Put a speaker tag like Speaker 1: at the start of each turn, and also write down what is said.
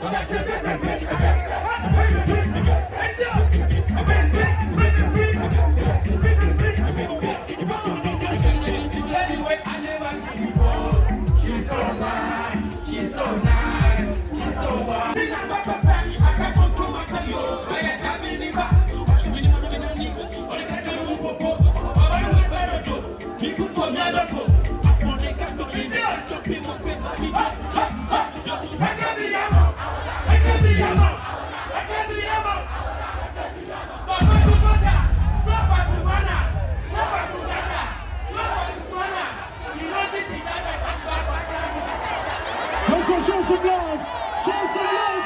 Speaker 1: She's so fine, she's so nice, she's so wild. I can't control myself, yo. I ain't Daavi Ne Ba. She really want to be no nigga. All this I do is pop up. I don't want to do. You could put me on the go. I want to get to the end. Some people pay my feet. I can't be Yama. I can't be Yama. I can't be Yama. But what do you want? Stop at the mana. Stop at the mana. Stop at the mana. You know this is not
Speaker 2: Let's show some love. Show some love.